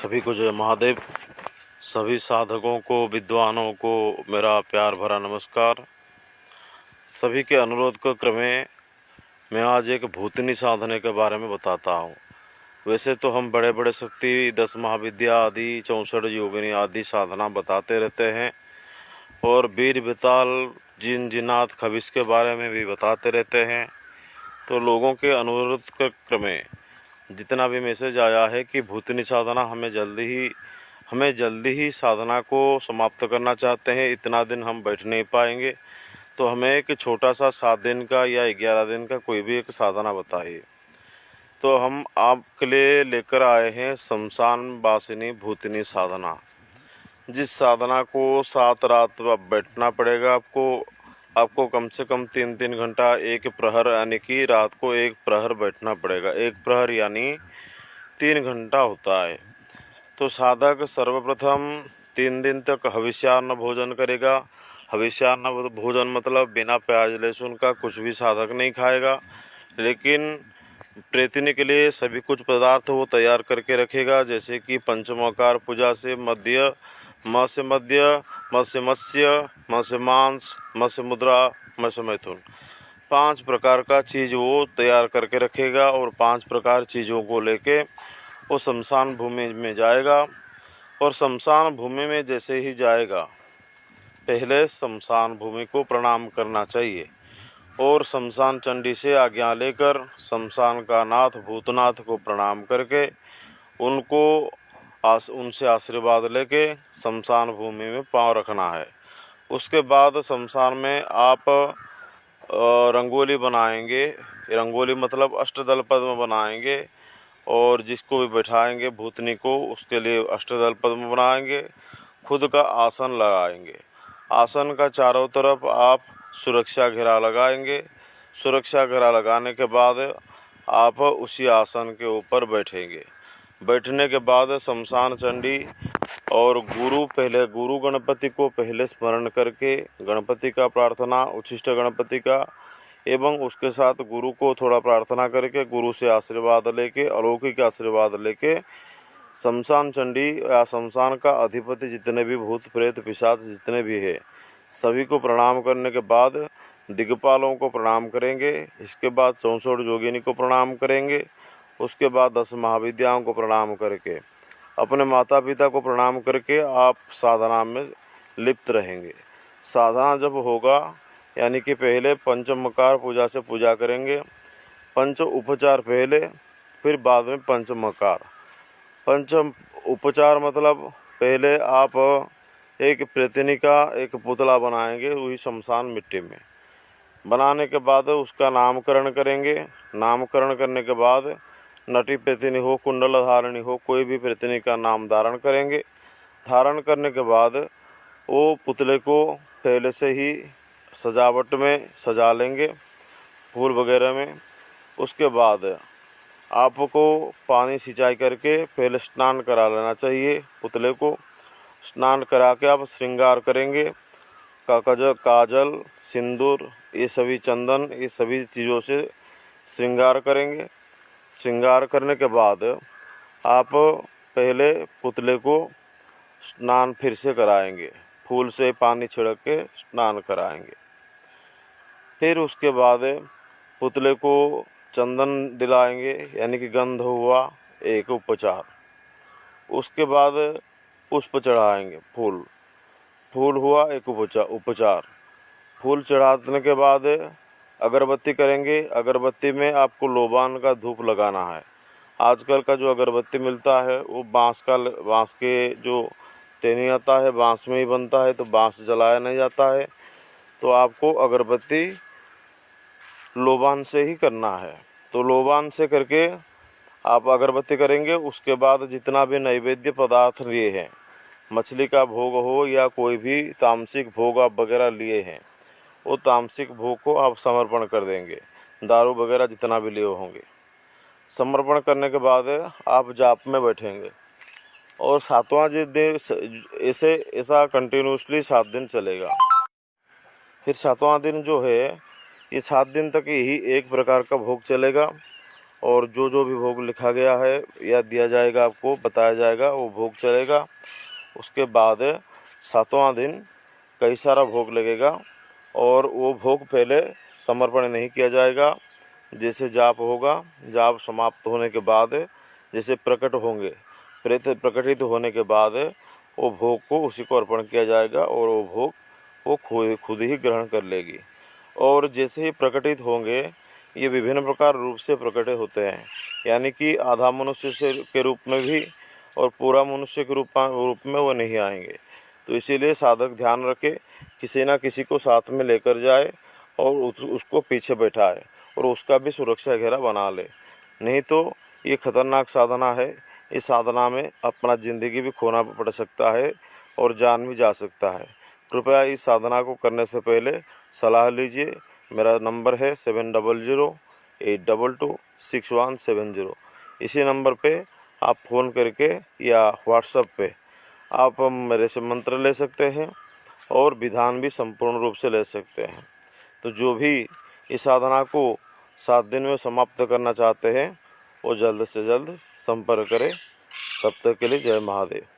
सभी को जय महादेव। सभी साधकों को, विद्वानों को मेरा प्यार भरा नमस्कार। सभी के अनुरोध के क्रमे मैं आज एक भूतनी साधने के बारे में बताता हूँ। वैसे तो हम बड़े बड़े शक्ति 10 महाविद्या आदि 64 योगिनी आदि साधना बताते रहते हैं और वीर बेताल जिन जिनात खबिस के बारे में भी बताते रहते हैं। तो लोगों के अनुरोध के क्रमे जितना भी मैसेज आया है कि भूतनी साधना हमें जल्दी ही साधना को समाप्त करना चाहते हैं, इतना दिन हम बैठ नहीं पाएंगे, तो हमें एक छोटा सा 7 दिन का या 11 दिन का कोई भी एक साधना बताइए। तो हम आपके लिए लेकर आए हैं शमशान वासिनी भूतनी साधना। जिस साधना को 7 रात बैठना पड़ेगा आपको कम से कम 3-3 घंटा, एक प्रहर यानी कि रात को एक प्रहर बैठना पड़ेगा। एक प्रहर यानी 3 घंटा होता है। तो साधक सर्वप्रथम 3 दिन तक हविष्यान्न भोजन करेगा। हविष्यान्न भोजन मतलब बिना प्याज लहसुन का कुछ भी साधक नहीं खाएगा, लेकिन प्रेतनी के लिए सभी कुछ पदार्थ वो तैयार करके रखेगा, जैसे कि पंचमोकार पूजा से मध्य, म से मध्य, म से मत्स्य, म से मांस, म से मुद्रा, म से मैथुन, 5 प्रकार का चीज़ वो तैयार करके रखेगा और 5 प्रकार चीज़ों को लेके वो शमशान भूमि में जाएगा। और शमशान भूमि में जैसे ही जाएगा, पहले शमशान भूमि को प्रणाम करना चाहिए और शमशान चंडी से आज्ञा लेकर शमशान का नाथ भूतनाथ को प्रणाम करके उनसे आशीर्वाद लेके शमशान भूमि में पांव रखना है। उसके बाद शमशान में आप रंगोली बनाएंगे। रंगोली मतलब अष्टदल पद्म बनाएंगे और जिसको भी बैठाएंगे भूतनी को, उसके लिए अष्टदल पद्म बनाएंगे। खुद का आसन लगाएंगे। आसन का चारों तरफ आप सुरक्षा घेरा लगाएंगे। सुरक्षा घेरा लगाने के बाद आप उसी आसन के ऊपर बैठेंगे। बैठने के बाद शमशान चंडी और गुरु गणपति को पहले स्मरण करके गणपति का प्रार्थना, उच्छिष्ट गणपति का, एवं उसके साथ गुरु को थोड़ा प्रार्थना करके गुरु से आशीर्वाद लेके, अलौकिक आशीर्वाद लेके शमशान चंडी या शमशान का अधिपति जितने भी भूत प्रेत पिशाच जितने भी है सभी को प्रणाम करने के बाद दिग्पालों को प्रणाम करेंगे। इसके बाद 64 जोगिनी को प्रणाम करेंगे। उसके बाद 10 महाविद्याओं को प्रणाम करके अपने माता पिता को प्रणाम करके आप साधना में लिप्त रहेंगे। साधना जब होगा यानी कि पहले पंचमकार पूजा से पूजा करेंगे। पंच उपचार पहले, फिर बाद में पंचमकार। पंचम उपचार मतलब पहले आप एक प्रेतनी का एक पुतला बनाएंगे, वही शमशान मिट्टी में। बनाने के बाद उसका नामकरण करेंगे। नामकरण करने के बाद नटी प्रेतनी हो, कुंडल धारणी हो, कोई भी प्रेतनी का नाम धारण करेंगे। धारण करने के बाद वो पुतले को पहले से ही सजावट में सजा लेंगे, फूल वगैरह में। उसके बाद आपको पानी सिंचाई करके पहले स्नान करा लेना चाहिए। पुतले को स्नान करा के आप श्रृंगार करेंगे। काजल, सिंदूर, ये सभी चंदन, ये सभी चीज़ों से श्रृंगार करेंगे। श्रृंगार करने के बाद आप पहले पुतले को स्नान फिर से कराएंगे, फूल से पानी छिड़क के स्नान कराएंगे। फिर उसके बाद पुतले को चंदन दिलाएंगे, यानी कि गंध हुआ एक उपचार। उसके बाद पुष्प चढ़ाएंगे, फूल हुआ एक उपचार। फूल चढ़ाने के बाद अगरबत्ती करेंगे। अगरबत्ती में आपको लोबान का धूप लगाना है। आजकल का जो अगरबत्ती मिलता है वो बांस के जो टेनी आता है बांस में ही बनता है, तो बांस जलाया नहीं जाता है। तो आपको अगरबत्ती लोबान से ही करना है। तो लोबान से करके आप अगरबत्ती करेंगे। उसके बाद जितना भी नैवेद्य पदार्थ लिए हैं, मछली का भोग हो या कोई भी तामसिक भोग आप वगैरह लिए हैं, वो तामसिक भोग को आप समर्पण कर देंगे। दारू वगैरह जितना भी लिए होंगे समर्पण करने के बाद आप जाप में बैठेंगे और 7वां दिन ऐसा कंटिन्यूसली 7 दिन चलेगा। फिर 7वां दिन जो है, ये 7 दिन तक यही एक प्रकार का भोग चलेगा। और जो जो भी भोग लिखा गया है या दिया जाएगा, आपको बताया जाएगा, वो भोग चलेगा। उसके बाद 7वां दिन कई सारा भोग लगेगा और वो भोग पहले समर्पण नहीं किया जाएगा। जैसे जाप होगा, जाप समाप्त होने के बाद जैसे प्रकट होंगे, प्रेत प्रकटित होने के बाद वो भोग को उसी को अर्पण किया जाएगा और वो भोग वो खुद ही ग्रहण कर लेगी। और जैसे ही प्रकटित होंगे, ये विभिन्न प्रकार रूप से प्रकट होते हैं, यानी कि आधा मनुष्य से के रूप में भी और पूरा मनुष्य के रूप में वो नहीं आएंगे। तो इसीलिए साधक ध्यान रखे, किसी ना किसी को साथ में लेकर जाए और उसको पीछे बैठाए और उसका भी सुरक्षा घेरा बना ले। नहीं तो ये खतरनाक साधना है। इस साधना में अपना ज़िंदगी भी खोना पड़ सकता है और जान भी जा सकता है। कृपया इस साधना को करने से पहले सलाह लीजिए। मेरा नंबर है 7008226170। इसी नंबर पे आप फ़ोन करके या व्हाट्सएप पे आप मेरे से मंत्र ले सकते हैं और विधान भी संपूर्ण रूप से ले सकते हैं। तो जो भी इस साधना को 7 दिन में समाप्त करना चाहते हैं, वो जल्द से जल्द संपर्क करें। तब तक के लिए जय महादेव।